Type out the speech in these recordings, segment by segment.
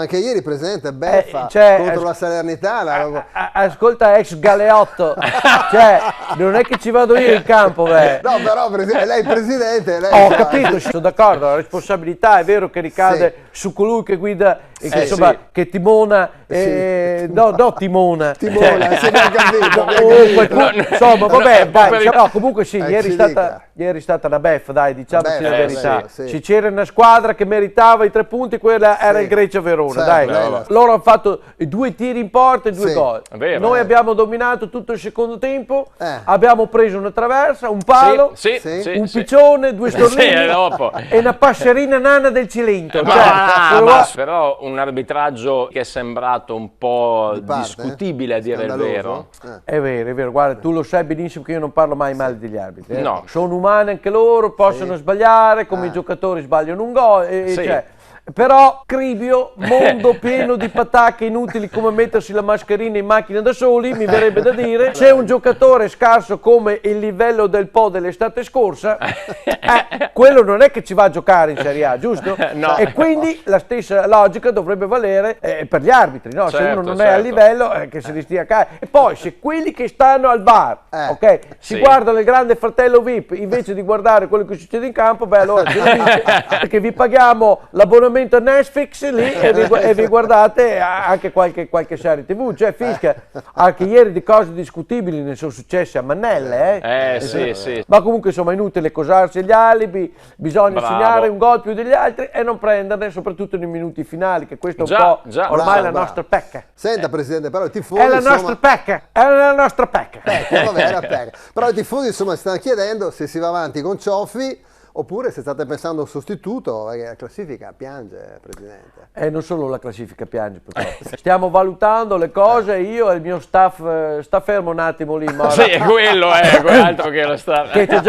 Anche ieri presente beffa contro la Salernitana. Ascolta, ex Galeotto, cioè non è che ci vado io in campo, beh. No, però lei è il presidente. Ho capito, sono d'accordo, la responsabilità è vero che ricade su colui che guida, che timona, no, timona. Timona, se non capito. Insomma, vabbè, dai, no, comunque sì, ieri è stata una beffa, dai, diciamoci la verità. Se c'era una squadra che meritava i 3 punti, quella era il Grecia Verona. Dai, loro hanno fatto 2 tiri in porta e 2 gol. Noi abbiamo dominato tutto il secondo tempo, abbiamo preso una traversa, un palo, un piccione, 2 stornelli e una passerina nana del Cilento. Però un arbitraggio che è sembrato un po' discutibile, a dire il vero. È vero, guarda, tu lo sai benissimo che io non parlo mai male degli arbitri. No. Sono umani anche loro, possono sbagliare, come i giocatori sbagliano un gol. Però Cribio, mondo pieno di patacche inutili come mettersi la mascherina in macchina da soli, mi verrebbe da dire, se un giocatore scarso come il livello del Po dell'estate scorsa, quello non è che ci va a giocare in Serie A, giusto? No. E quindi la stessa logica dovrebbe valere per gli arbitri, no? Se uno non è a livello, che se li stia a casa. E poi se quelli che stanno al bar, si guardano il grande fratello VIP invece di guardare quello che succede in campo, beh allora ce lo dice, perché vi paghiamo l'abbonamento a Netflix lì e vi guardate anche qualche serie TV, cioè Fisca, anche ieri di cose discutibili ne sono successe a Mannelle, sì. Ma comunque insomma è inutile cosarsi gli alibi, bisogna segnare un gol più degli altri e non prenderne, soprattutto nei minuti finali, che questo è un po' ormai la nostra pecca. Senta Presidente, però i tifosi è la nostra pecca. Vabbè, era pecca. Però i tifosi insomma si stanno chiedendo se si va avanti con Cioffi oppure se state pensando a un sostituto, perché la classifica piange, Presidente. Non solo la classifica piange, purtroppo. Stiamo valutando le cose, io e il mio staff, sta fermo un attimo lì, Mora. Sì, quello è, quell'altro che lo sta. Che c'è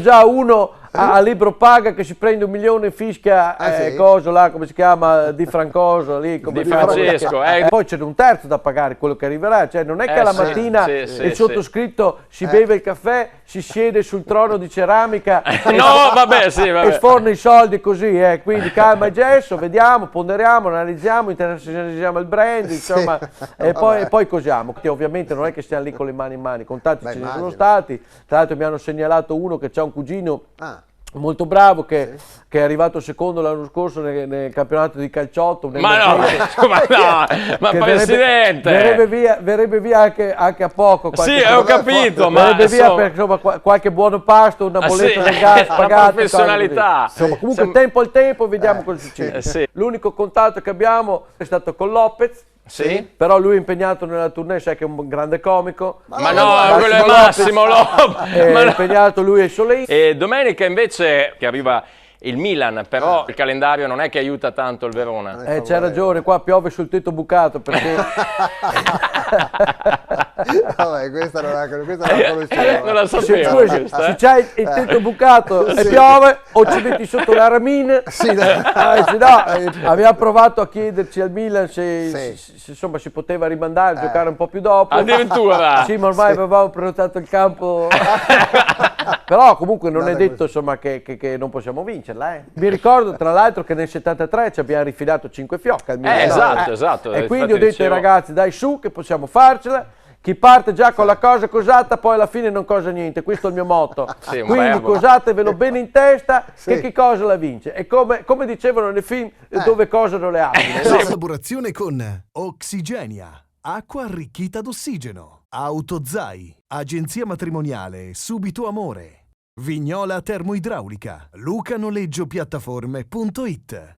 già uno a libro paga che si prende 1 milione e fischia, coso là, come si chiama, Di Francoso, lì, come Di Francesco. E poi c'è un terzo da pagare, quello che arriverà, cioè non è che alla mattina il sottoscritto si beve il caffè, si siede sul trono di ceramica e sforna i soldi così, quindi calma e gesso, vediamo, ponderiamo, analizziamo, internazionalizziamo il brand, insomma, e poi cosiamo. Che ovviamente non è che stiamo lì con le mani in mano, i contatti ce ne sono stati, tra l'altro mi hanno segnalato uno che ha un cugino molto bravo che è arrivato secondo l'anno scorso nel campionato di calciotto. Ma Presidente! Verrebbe via anche a poco. Ho capito, verrebbe via per insomma, qualche buono pasto, una bolletta del gas pagata. Professionalità. Insomma, comunque tempo al tempo vediamo cosa succede. L'unico contatto che abbiamo è stato con Lopez. Però lui è impegnato nella tournée, sai che è un grande comico. Ma no, quello è Massimo Lopez. È impegnato lui e Soleil. E domenica invece che arriva il Milan, però il calendario non è che aiuta tanto il Verona. C'è ragione, qua piove sul tetto bucato perché... Vabbè, questa non la conoscevo. Non la sapevo. Se c'hai il tetto bucato e piove o ci metti sotto la ramina, abbiamo provato a chiederci al Milan se insomma si poteva rimandare, giocare un po' più dopo. Addirittura? Sì, ma ormai avevamo prenotato il campo. Però comunque non è detto insomma che non possiamo vincerla. Mi ricordo tra l'altro che nel 73 ci abbiamo rifilato 5 fiocche al Milan. Esatto. E quindi ho detto ai ragazzi, dai su che possiamo farcela. Chi parte già con la cosa cosata poi alla fine non cosa niente, questo è il mio motto. Quindi cosatevelo bene in testa che chi cosa la vince. E come dicevano nei film dove cosano le altre. Collaborazione con Oxigenia, acqua arricchita d'ossigeno, Autozai, agenzia matrimoniale Subito Amore, Vignola Termoidraulica, lucanoleggiopiattaforme.it.